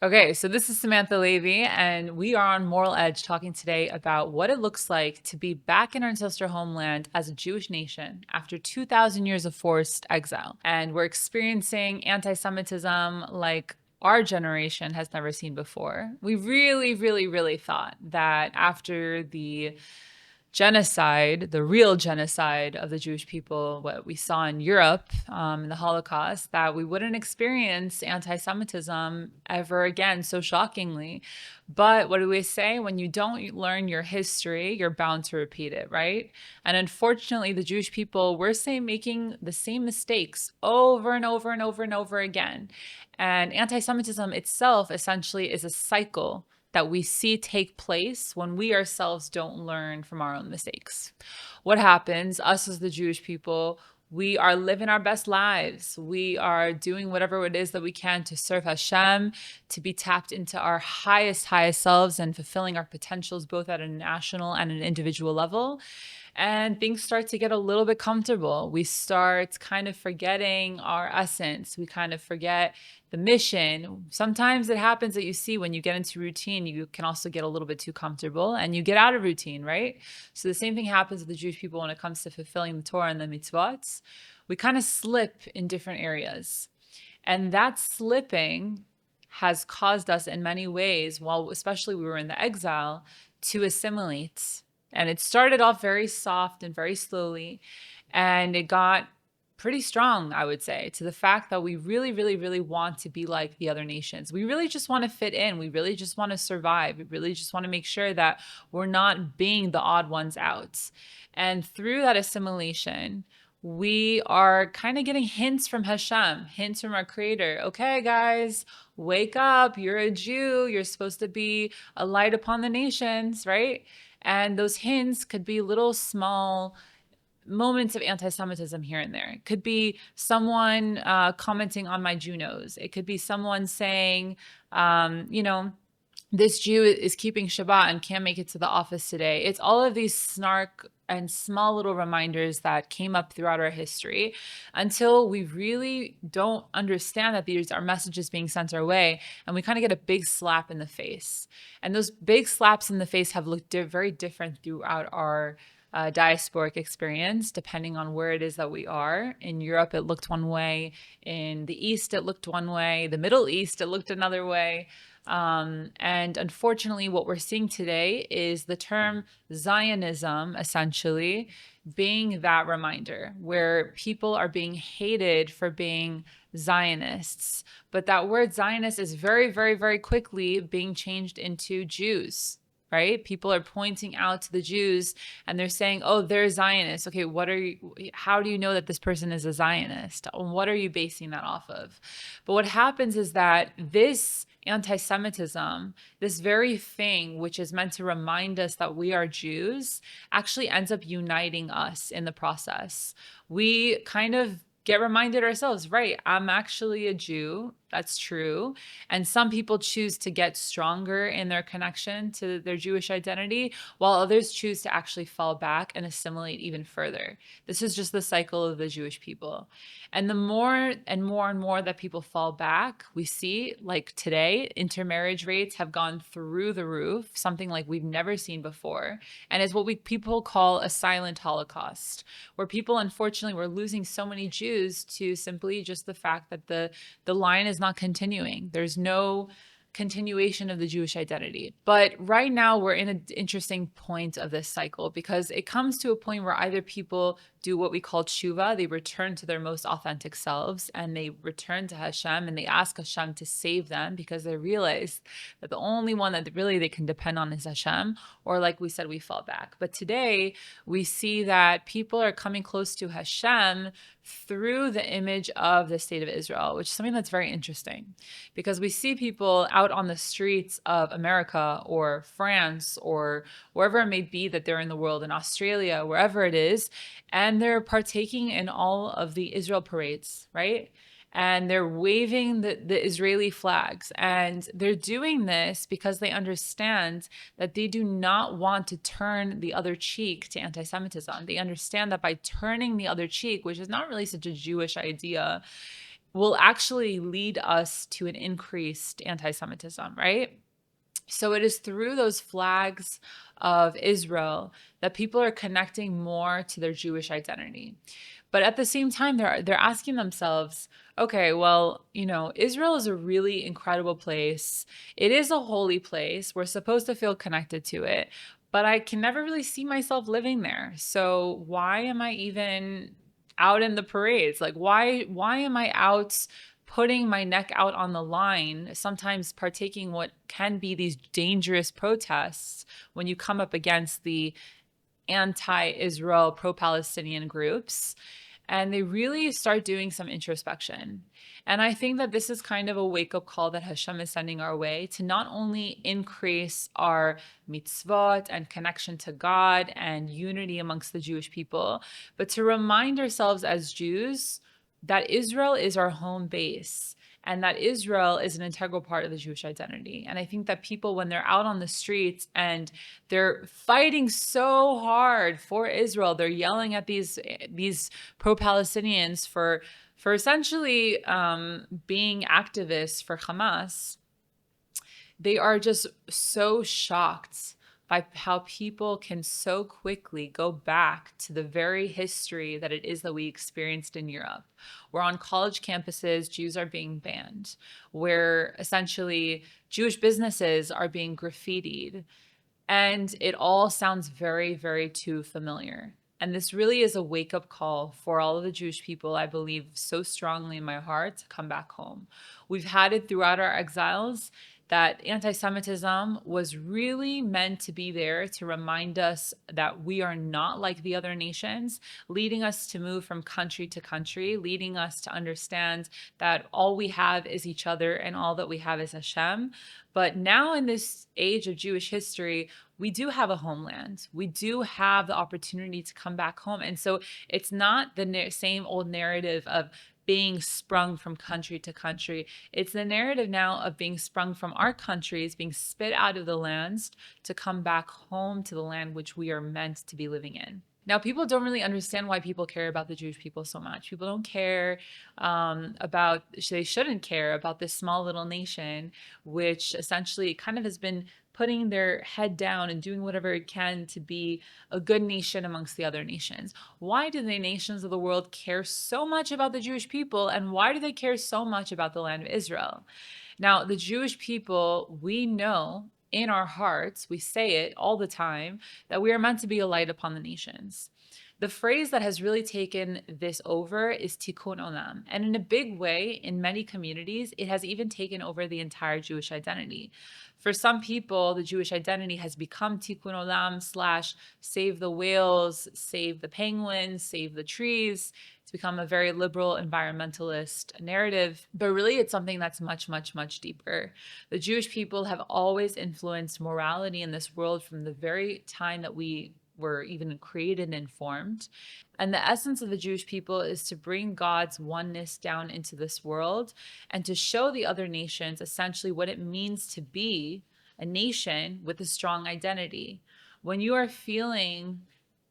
Okay, so this is Samantha Levy, and we are on Moral Edge talking today about what it looks like to be back in our ancestral homeland as a Jewish nation after 2,000 years of forced exile. And we're experiencing anti-Semitism like our generation has never seen before. We really thought that after the genocide, the real genocide of the Jewish people, what we saw in Europe in the Holocaust, that we wouldn't experience anti-Semitism ever again so shockingly. But what do we say? When you don't learn your history, you're bound to repeat it, right? And unfortunately, the Jewish people, we're saying making the same mistakes over and over and over and over again. And anti-Semitism itself essentially is a cycle that we see take place when we ourselves don't learn from our own mistakes. What happens, us as the Jewish people, we are living our best lives. We are doing whatever it is that we can to serve Hashem, to be tapped into our highest selves and fulfilling our potentials, both at a national and an individual level. And things start to get a little bit comfortable. We start kind of forgetting our essence. We kind of forget the mission. Sometimes it happens that you see when you get into routine, you can also get a little bit too comfortable and you get out of routine, right? So the same thing happens with the Jewish people when it comes to fulfilling the Torah and the mitzvot. We kind of slip in different areas. And that slipping has caused us in many ways, while especially we were in the exile, to assimilate. And it started off very soft and very slowly. And it got pretty strong, I would say, to the fact that we really want to be like the other nations. We really just want to fit in. We really just want to survive. We really just want to make sure that we're not being the odd ones out. And through that assimilation, we are kind of getting hints from Hashem, hints from our creator. Okay, guys, wake up. You're a Jew. You're supposed to be a light upon the nations, right? And those hints could be little small moments of anti-Semitism here and there. It could be someone commenting on my Junos. It could be someone saying, this Jew is keeping Shabbat and can't make it to the office today. It's all of these snark and small little reminders that came up throughout our history until we really don't understand that these are messages being sent our way, and we kind of get a big slap in the face. And those big slaps in the face have looked very different throughout our diasporic experience, depending on where it is that we are. In Europe, it looked one way. In the East, it looked one way. The Middle East, it looked another way. And unfortunately, what we're seeing today is the term Zionism, essentially, being that reminder where people are being hated for being Zionists. But that word Zionist is very quickly being changed into Jews. Right? People are pointing out to the Jews and they're saying, oh, they're Zionists. Okay, how do you know that this person is a Zionist? What are you basing that off of? But what happens is that this anti-Semitism, this very thing which is meant to remind us that we are Jews, actually ends up uniting us in the process. We kind of get reminded ourselves, right? I'm actually a Jew. That's true. And some people choose to get stronger in their connection to their Jewish identity, while others choose to actually fall back and assimilate even further. This is just the cycle of the Jewish people. And the more and more that people fall back, we see, like today, intermarriage rates have gone through the roof, something like we've never seen before. And it's what people call a silent Holocaust, where people, unfortunately, were losing so many Jews to simply just the fact that the line is not continuing. There's no continuation of the Jewish identity. But right now we're in an interesting point of this cycle, because it comes to a point where either people do what we call tshuva, they return to their most authentic selves, and they return to Hashem, and they ask Hashem to save them because they realize that the only one that really they can depend on is Hashem, or like we said, we fall back. But today we see that people are coming close to Hashem through the image of the state of Israel, which is something that's very interesting, because we see people out on the streets of America or France or wherever it may be that they're in the world, in Australia, wherever it is, and they're partaking in all of the Israel parades, right? And they're waving the Israeli flags. And they're doing this because they understand that they do not want to turn the other cheek to anti-Semitism. They understand that by turning the other cheek, which is not really such a Jewish idea, will actually lead us to an increased anti-Semitism, right? So it is through those flags of Israel that people are connecting more to their Jewish identity. But at the same time, they're asking themselves, okay, well, Israel is a really incredible place. It is a holy place. We're supposed to feel connected to it, but I can never really see myself living there. So why am I even out in the parades? Like why am I out putting my neck out on the line, sometimes partaking what can be these dangerous protests when you come up against the anti-Israel, pro-Palestinian groups, and they really start doing some introspection. And I think that this is kind of a wake-up call that Hashem is sending our way to not only increase our mitzvot and connection to God and unity amongst the Jewish people, but to remind ourselves as Jews that Israel is our home base and that Israel is an integral part of the Jewish identity. And I think that people, when they're out on the streets and they're fighting so hard for Israel, they're yelling at these pro-Palestinians for essentially being activists for Hamas, they are just so shocked by how people can so quickly go back to the very history that it is that we experienced in Europe, where on college campuses, Jews are being banned, where essentially Jewish businesses are being graffitied. And it all sounds very, very too familiar. And this really is a wake-up call for all of the Jewish people, I believe so strongly in my heart, to come back home. We've had it throughout our exiles that anti-Semitism was really meant to be there to remind us that we are not like the other nations, leading us to move from country to country, leading us to understand that all we have is each other and all that we have is Hashem. But now in this age of Jewish history, we do have a homeland. We do have the opportunity to come back home. And so it's not the same old narrative of being sprung from country to country. It's the narrative now of being sprung from our countries, being spit out of the lands to come back home to the land which we are meant to be living in. Now, people don't really understand why people care about the Jewish people so much. People don't care they shouldn't care about this small little nation, which essentially kind of has been putting their head down and doing whatever it can to be a good nation amongst the other nations. Why do the nations of the world care so much about the Jewish people, and why do they care so much about the land of Israel? Now, the Jewish people, we know in our hearts, we say it all the time, that we are meant to be a light upon the nations. The phrase that has really taken this over is tikkun olam. And in a big way, in many communities, it has even taken over the entire Jewish identity. For some people, the Jewish identity has become tikkun olam / save the whales, save the penguins, save the trees. It's become a very liberal environmentalist narrative, but really it's something that's much, much, much deeper. The Jewish people have always influenced morality in this world from the very time that we were even created and formed. And the essence of the Jewish people is to bring God's oneness down into this world and to show the other nations essentially what it means to be a nation with a strong identity. When you are feeling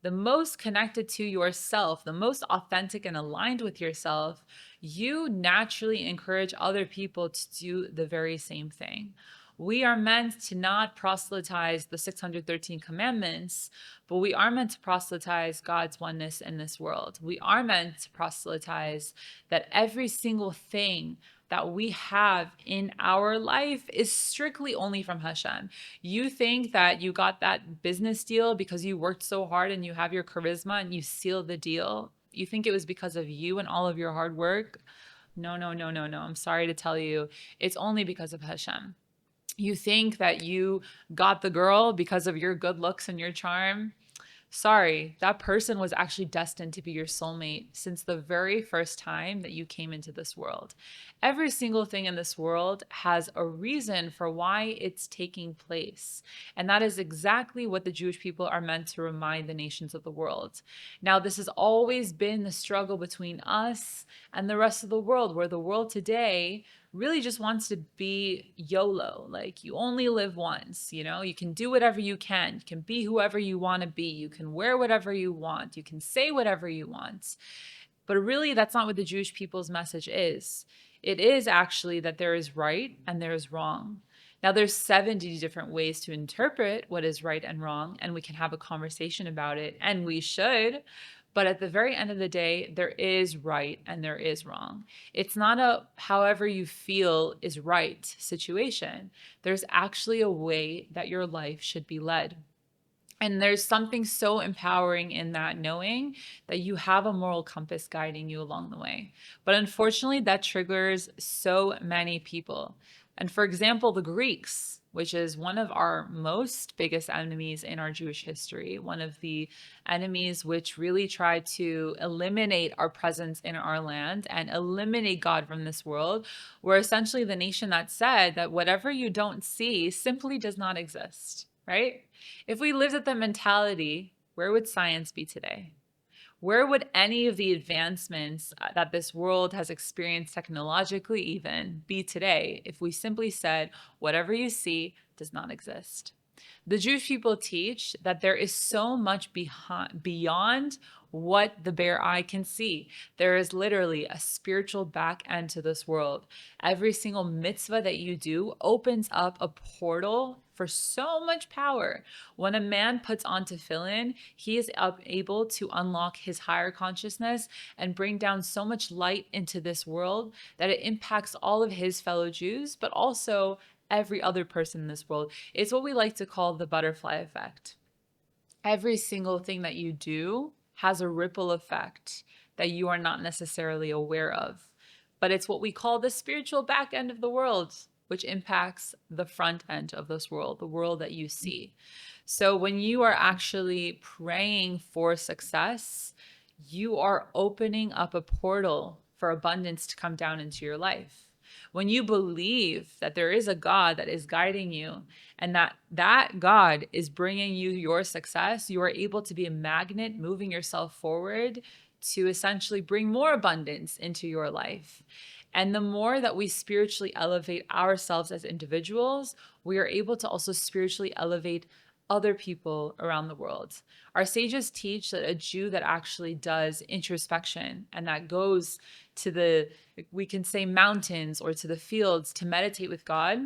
the most connected to yourself, the most authentic and aligned with yourself, you naturally encourage other people to do the very same thing. We are meant to not proselytize the 613 commandments, but we are meant to proselytize God's oneness in this world. We are meant to proselytize that every single thing that we have in our life is strictly only from Hashem. You think that you got that business deal because you worked so hard and you have your charisma and you sealed the deal. You think it was because of you and all of your hard work? No, no, no, no, no. I'm sorry to tell you, it's only because of Hashem. You think that you got the girl because of your good looks and your charm? Sorry, that person was actually destined to be your soulmate since the very first time that you came into this world. Every single thing in this world has a reason for why it's taking place. And that is exactly what the Jewish people are meant to remind the nations of the world. Now, this has always been the struggle between us and the rest of the world, where the world today really just wants to be YOLO. Like, you only live once, you can do whatever you can be whoever you want to be, you can wear whatever you want, you can say whatever you want. But really, that's not what the Jewish people's message is. It is actually that there is right and there is wrong. Now, there's 70 different ways to interpret what is right and wrong, and we can have a conversation about it, and we should. But at the very end of the day, there is right and there is wrong. It's not a however you feel is right situation. There's actually a way that your life should be led. And there's something so empowering in that, knowing that you have a moral compass guiding you along the way. But unfortunately, that triggers so many people. And for example, the Greeks, which is one of our most biggest enemies in our Jewish history, one of the enemies which really tried to eliminate our presence in our land and eliminate God from this world, were essentially the nation that said that whatever you don't see simply does not exist, right? If we lived at the mentality, where would science be today? Where would any of the advancements that this world has experienced technologically even be today if we simply said, whatever you see does not exist? The Jewish people teach that there is so much beyond what the bare eye can see. There is literally a spiritual back end to this world. Every single mitzvah that you do opens up a portal for so much power. When a man puts on tefillin, he is able to unlock his higher consciousness and bring down so much light into this world that it impacts all of his fellow Jews, but also every other person in this world. It's what we like to call the butterfly effect. Every single thing that you do has a ripple effect that you are not necessarily aware of. But it's what we call the spiritual back end of the world, which impacts the front end of this world, the world that you see. So when you are actually praying for success, you are opening up a portal for abundance to come down into your life. When you believe that there is a God that is guiding you and that God is bringing you your success, you are able to be a magnet moving yourself forward to essentially bring more abundance into your life. And the more that we spiritually elevate ourselves as individuals, we are able to also spiritually elevate other people around the world. Our sages teach that a Jew that actually does introspection and that goes to the, we can say, mountains or to the fields to meditate with God,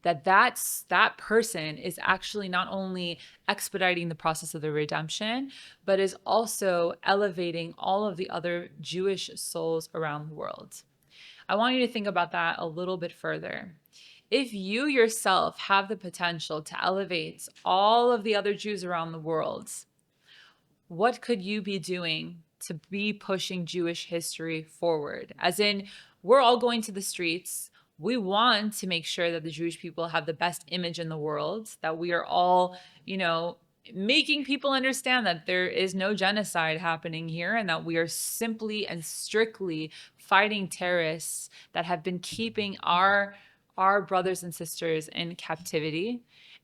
that person is actually not only expediting the process of the redemption, but is also elevating all of the other Jewish souls around the world. I want you to think about that a little bit further. If you yourself have the potential to elevate all of the other Jews around the world, what could you be doing to be pushing Jewish history forward? As in, we're all going to the streets. We want to make sure that the Jewish people have the best image in the world, that we are all, making people understand that there is no genocide happening here and that we are simply and strictly fighting terrorists that have been keeping our brothers and sisters in captivity.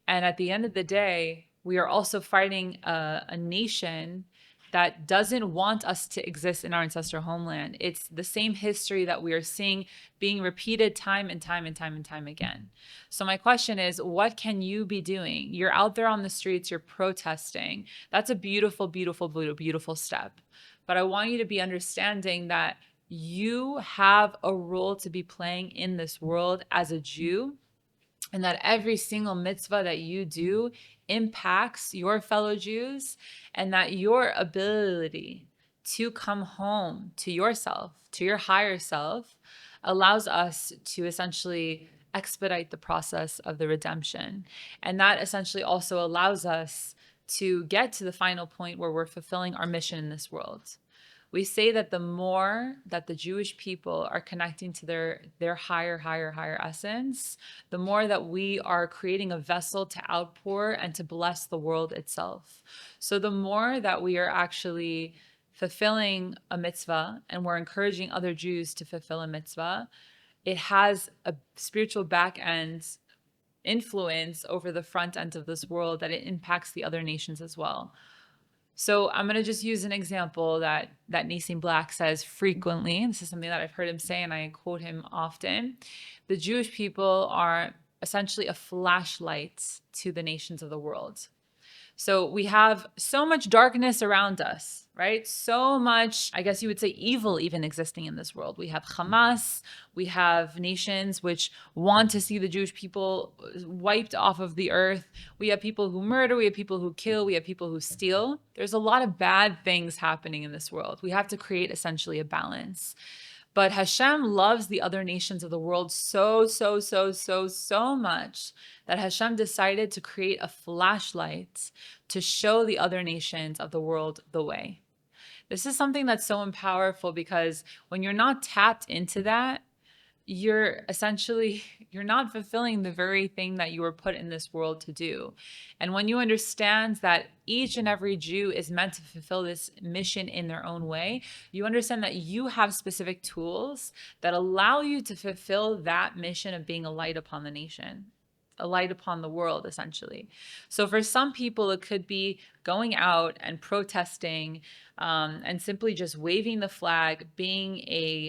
And at the end of the day, we are also fighting a nation that doesn't want us to exist in our ancestral homeland. It's the same history that we are seeing being repeated time and time and time and time again. So my question is, what can you be doing? You're out there on the streets, you're protesting. That's a beautiful, beautiful, beautiful step. But I want you to be understanding that you have a role to be playing in this world as a Jew, and that every single mitzvah that you do impacts your fellow Jews, and that your ability to come home to yourself, to your higher self, allows us to essentially expedite the process of the redemption. And that essentially also allows us to get to the final point where we're fulfilling our mission in this world. We say that the more that the Jewish people are connecting to their higher essence, the more that we are creating a vessel to outpour and to bless the world itself. So the more that we are actually fulfilling a mitzvah and we're encouraging other Jews to fulfill a mitzvah, it has a spiritual back end influence over the front end of this world that it impacts the other nations as well. So I'm going to just use an example that Nissim Black says frequently. This is something that I've heard him say, and I quote him often. The Jewish people are essentially a flashlight to the nations of the world. So we have so much darkness around us, right? So much, I guess you would say, evil even existing in this world. We have Hamas, we have nations which want to see the Jewish people wiped off of the earth. We have people who murder, we have people who kill, we have people who steal. There's a lot of bad things happening in this world. We have to create essentially a balance. But Hashem loves the other nations of the world so much that Hashem decided to create a flashlight to show the other nations of the world the way. This is something that's so powerful because when you're not tapped into that, you're not fulfilling the very thing that you were put in this world to do. And when you understand that each and every Jew is meant to fulfill this mission in their own way, you understand that you have specific tools that allow you to fulfill that mission of being a light upon the nation, a light upon the world, essentially. So for some people, it could be going out and protesting and simply just waving the flag, being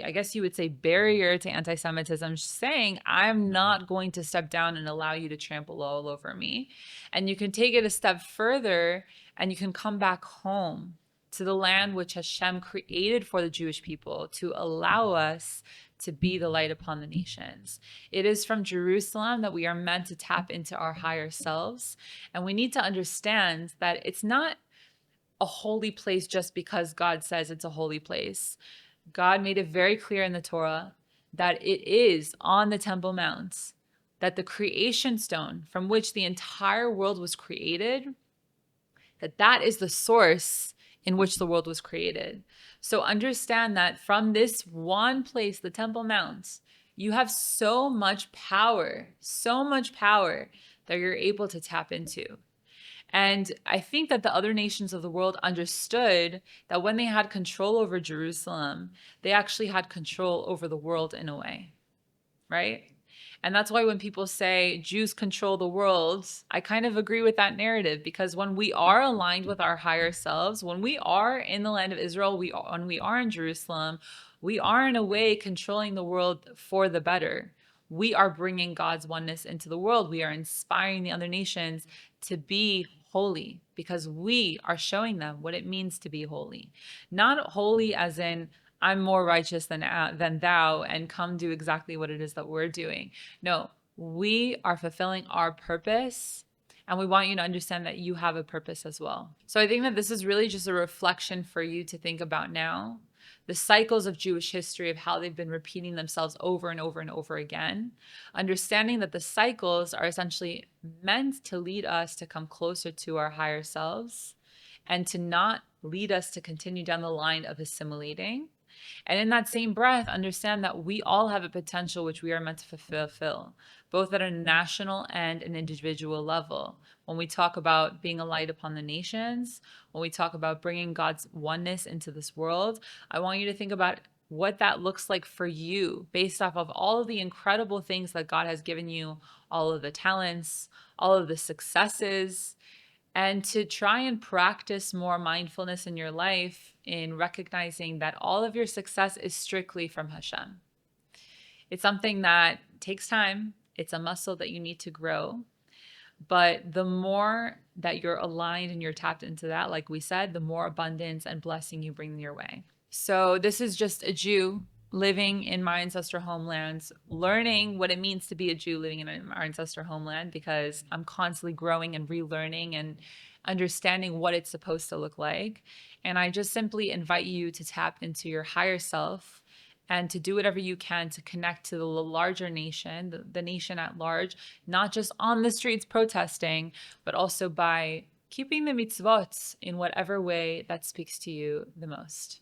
I guess you would say, barrier to anti-Semitism, saying, I'm not going to step down and allow you to trample all over me. And you can take it a step further and you can come back home to the land which Hashem created for the Jewish people to allow us to be the light upon the nations. It is from Jerusalem that we are meant to tap into our higher selves. And we need to understand that it's not a holy place just because God says it's a holy place. God made it very clear in the Torah that it is on the Temple Mount, that the creation stone from which the entire world was created, that is the source in which the world was created. So understand that from this one place, the Temple Mount, you have so much power that you're able to tap into. And I think that the other nations of the world understood that when they had control over Jerusalem, they actually had control over the world in a way, right? And that's why when people say Jews control the world, I kind of agree with that narrative, because when we are aligned with our higher selves, when we are in the land of Israel, when we are in Jerusalem, we are in a way controlling the world for the better. We are bringing God's oneness into the world. We are inspiring the other nations to be holy because we are showing them what it means to be holy. Not holy as in, I'm more righteous than thou and come do exactly what it is that we're doing. No, we are fulfilling our purpose, and we want you to understand that you have a purpose as well. So I think that this is really just a reflection for you to think about now. The cycles of Jewish history, of how they've been repeating themselves over and over and over again. Understanding that the cycles are essentially meant to lead us to come closer to our higher selves and to not lead us to continue down the line of assimilating. And in that same breath, understand that we all have a potential which we are meant to fulfill, both at a national and an individual level. When we talk about being a light upon the nations, when we talk about bringing God's oneness into this world, I want you to think about what that looks like for you based off of all of the incredible things that God has given you, all of the talents, all of the successes, and to try and practice more mindfulness in your life in recognizing that all of your success is strictly from Hashem. It's something that takes time. It's a muscle that you need to grow. But the more that you're aligned and you're tapped into that, like we said, the more abundance and blessing you bring your way. So this is just a Jew living in my ancestral homelands, learning what it means to be a Jew living in our ancestral homeland, because I'm constantly growing and relearning and understanding what it's supposed to look like. And I just simply invite you to tap into your higher self and to do whatever you can to connect to the larger nation, the nation at large, not just on the streets protesting, but also by keeping the mitzvot in whatever way that speaks to you the most.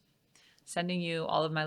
Sending you all of my